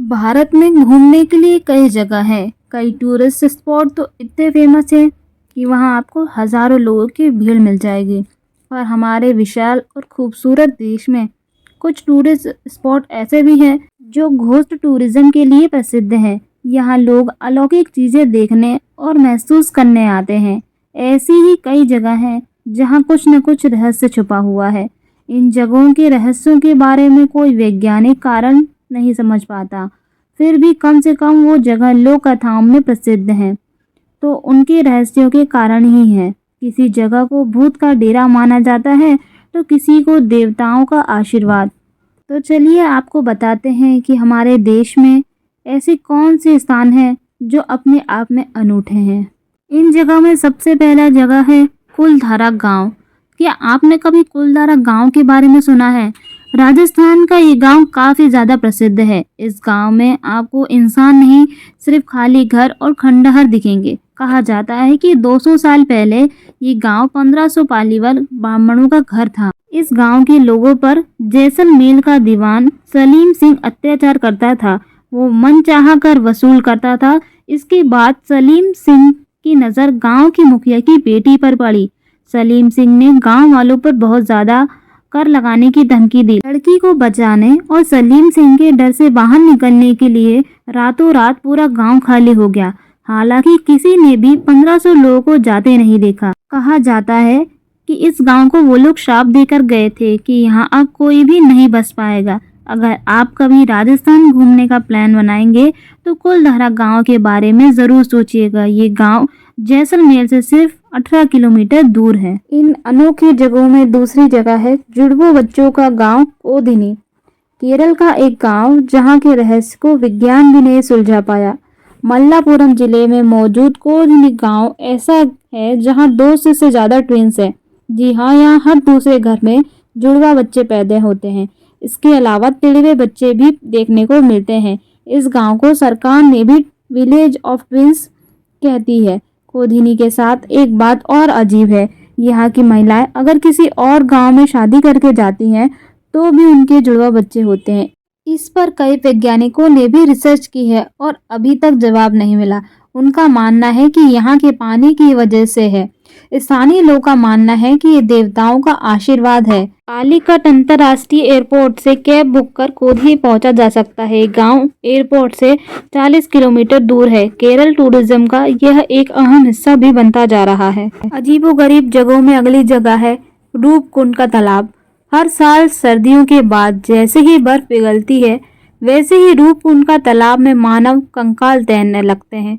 भारत में घूमने के लिए कई जगह है। कई टूरिस्ट स्पॉट तो इतने फेमस हैं कि वहां आपको हजारों लोगों की भीड़ मिल जाएगी। पर हमारे विशाल और खूबसूरत देश में कुछ टूरिस्ट स्पॉट ऐसे भी हैं जो घोस्ट टूरिज्म के लिए प्रसिद्ध हैं। यहाँ लोग अलौकिक चीजें देखने और महसूस करने आते हैं। ऐसी ही कई जगह हैं जहाँ कुछ न कुछ रहस्य छुपा हुआ है। इन जगहों के रहस्यों के बारे में कोई वैज्ञानिक कारण नहीं समझ पाता, फिर भी कम से कम वो जगह लोक कथाओं में प्रसिद्ध हैं, तो उनके रहस्यों के कारण ही है। किसी जगह को भूत का डेरा माना जाता है तो किसी को देवताओं का आशीर्वाद। तो चलिए आपको बताते हैं कि हमारे देश में ऐसे कौन से स्थान हैं जो अपने आप में अनूठे हैं। इन जगह में सबसे पहला जगह है कुलधारा गांव। क्या आपने कभी कुलधारा गांव के बारे में सुना है? राजस्थान का ये गांव काफ़ी ज़्यादा प्रसिद्ध है। इस गांव में आपको इंसान नहीं, सिर्फ खाली घर और खंडहर दिखेंगे। कहा जाता है कि 200 साल पहले ये गांव 1500 पालीवाल ब्राह्मणों का घर था। इस गांव के लोगों पर जैसलमेर का दीवान सलीम सिंह अत्याचार करता था। वो मनचाहा कर वसूल करता था। इसके बाद सलीम सिंह की नज़र गांव की मुखिया की बेटी पर पड़ी। सलीम सिंह ने गांव वालों पर बहुत ज़्यादा कर लगाने की धमकी दी। लड़की को बचाने और सलीम सिंह के डर से बाहर निकलने के लिए रातों रात पूरा गांव खाली हो गया। हालांकि किसी ने भी 1500 लोगों को जाते नहीं देखा। कहा जाता है कि इस गांव को वो लोग श्राप देकर गए थे कि यहाँ अब कोई भी नहीं बस पाएगा। अगर आप कभी राजस्थान घूमने का प्लान बनाएंगे तो कुलधारा गांव के बारे में ज़रूर सोचिएगा। ये गांव जैसलमेर से सिर्फ 18 किलोमीटर दूर है। इन अनोखी जगहों में दूसरी जगह है जुड़वो बच्चों का गांव कोदिनी। केरल का एक गांव जहां के रहस्य को विज्ञान भी नहीं सुलझा पाया। मल्लापुरम जिले में मौजूद कोदिनी गांव ऐसा है जहां 2 से ज़्यादा ट्विंस हैं। जी हाँ, यहाँ हर दूसरे घर में जुड़वा बच्चे पैदा होते हैं। इसके अलावा तिड़वे बच्चे भी देखने को मिलते हैं। इस गांव को सरकार ने भी विलेज ऑफ ट्विंस कहती है। कोदिनी के साथ एक बात और अजीब है, यहाँ की महिलाएं अगर किसी और गांव में शादी करके जाती हैं तो भी उनके जुड़वा बच्चे होते हैं। इस पर कई वैज्ञानिकों ने भी रिसर्च की है और अभी तक जवाब नहीं मिला। उनका मानना है कि यहाँ के पानी की वजह से है। स्थानीय लोगों का मानना है कि ये देवताओं का आशीर्वाद है। कालीकट अंतर्राष्ट्रीय एयरपोर्ट से कैब बुक कर कोदिनी पहुंचा जा सकता है। गांव एयरपोर्ट से 40 किलोमीटर दूर है। केरल टूरिज्म का यह एक अहम हिस्सा भी बनता जा रहा है। अजीबोगरीब जगहों में अगली जगह है रूपकुंड का तालाब। हर साल सर्दियों के बाद जैसे ही बर्फ पिघलती है वैसे ही रूपकुंड का तालाब में मानव कंकाल तैरने लगते हैं।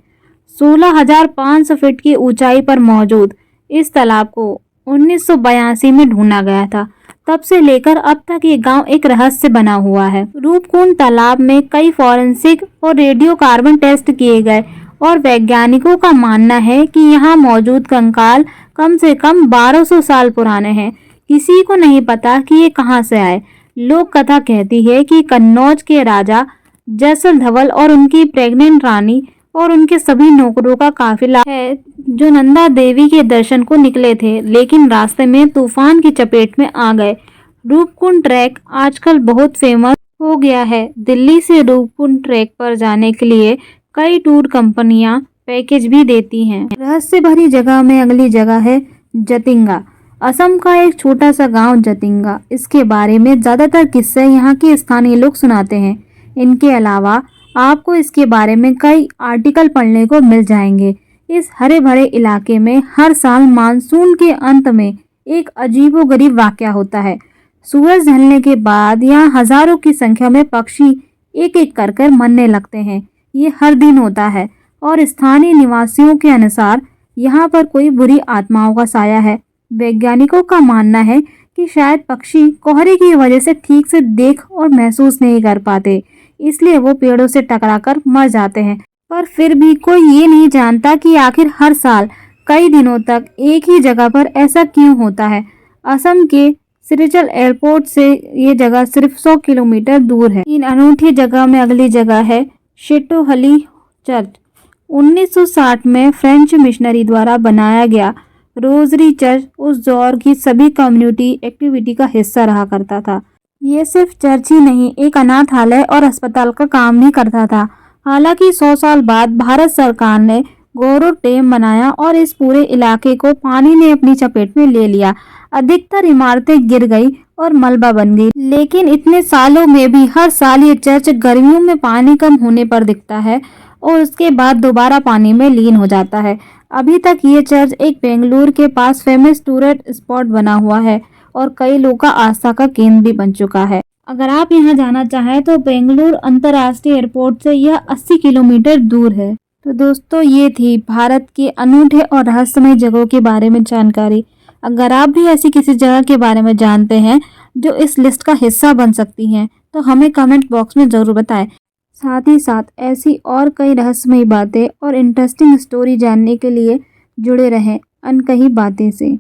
16,500 फीट की ऊंचाई पर मौजूद इस तालाब को 1982 में ढूंढा गया था। तब से लेकर अब तक ये गांव एक रहस्य बना हुआ है। रूपकुंड तालाब में कई फॉरेंसिक और रेडियो कार्बन टेस्ट किए गए और वैज्ञानिकों का मानना है कि यहाँ मौजूद कंकाल कम से कम 1200 साल पुराने हैं। किसी को नहीं पता कि ये कहाँ से आए। लोक कथा कहती है कि कन्नौज के राजा जैसल धवल और उनकी प्रेग्नेंट रानी और उनके सभी नौकरों का काफिला है जो नंदा देवी के दर्शन को निकले थे, लेकिन रास्ते में तूफान की चपेट में आ गए। रूपकुंड ट्रैक आजकल बहुत फेमस हो गया है। दिल्ली से रूपकुंड ट्रैक पर जाने के लिए कई टूर कंपनियां पैकेज भी देती हैं। रहस्य भरी जगह में अगली जगह है जतिंगा। असम का एक छोटा सा गांव जतिंगा। इसके बारे में ज्यादातर किस्से यहाँ के स्थानीय लोग सुनाते हैं। इनके अलावा आपको इसके बारे में कई आर्टिकल पढ़ने को मिल जाएंगे। इस हरे भरे इलाके में हर साल मानसून के अंत में एक अजीबोगरीब वाकया होता है। सूरज ढलने के बाद यहाँ हजारों की संख्या में पक्षी एक एक कर मरने लगते हैं। ये हर दिन होता है और स्थानीय निवासियों के अनुसार यहाँ पर कोई बुरी आत्माओं का साया है। वैज्ञानिकों का मानना है कि शायद पक्षी कोहरे की वजह से ठीक से देख और महसूस नहीं कर पाते, इसलिए वो पेड़ों से टकराकर मर जाते हैं। पर फिर भी कोई ये नहीं जानता कि आखिर हर साल कई दिनों तक एक ही जगह पर ऐसा क्यों होता है। असम के सिलचर एयरपोर्ट से ये जगह सिर्फ 100 किलोमीटर दूर है। इन अनूठी जगह में अगली जगह है शेटोहली चर्च। 1960 में फ्रेंच मिशनरी द्वारा बनाया गया रोजरी चर्च उस दौर की सभी कम्युनिटी एक्टिविटी का हिस्सा रहा करता था। ये सिर्फ चर्च ही नहीं, एक अनाथालय और अस्पताल का काम भी करता था। हालांकि 100 साल बाद भारत सरकार ने गौरव डैम बनाया और इस पूरे इलाके को पानी ने अपनी चपेट में ले लिया। अधिकतर इमारतें गिर गई और मलबा बन गई, लेकिन इतने सालों में भी हर साल ये चर्च गर्मियों में पानी कम होने पर दिखता है और उसके बाद दोबारा पानी में लीन हो जाता है। अभी तक ये चर्च एक बेंगलुरु के पास फेमस टूरिस्ट स्पॉट बना हुआ है और कई लोगों का आस्था का केंद्र भी बन चुका है। अगर आप यहाँ जाना चाहें तो बेंगलुरु अंतर्राष्ट्रीय एयरपोर्ट से यह 80 किलोमीटर दूर है। तो दोस्तों, ये थी भारत के अनूठे और रहस्यमय जगहों के बारे में जानकारी। अगर आप भी ऐसी किसी जगह के बारे में जानते हैं जो इस लिस्ट का हिस्सा बन सकती हैं, तो हमें कमेंट बॉक्स में ज़रूर बताएं। साथ ही साथ ऐसी और कई रहस्यमयी बातें और इंटरेस्टिंग स्टोरी जानने के लिए जुड़े रहें अनकही बातें से।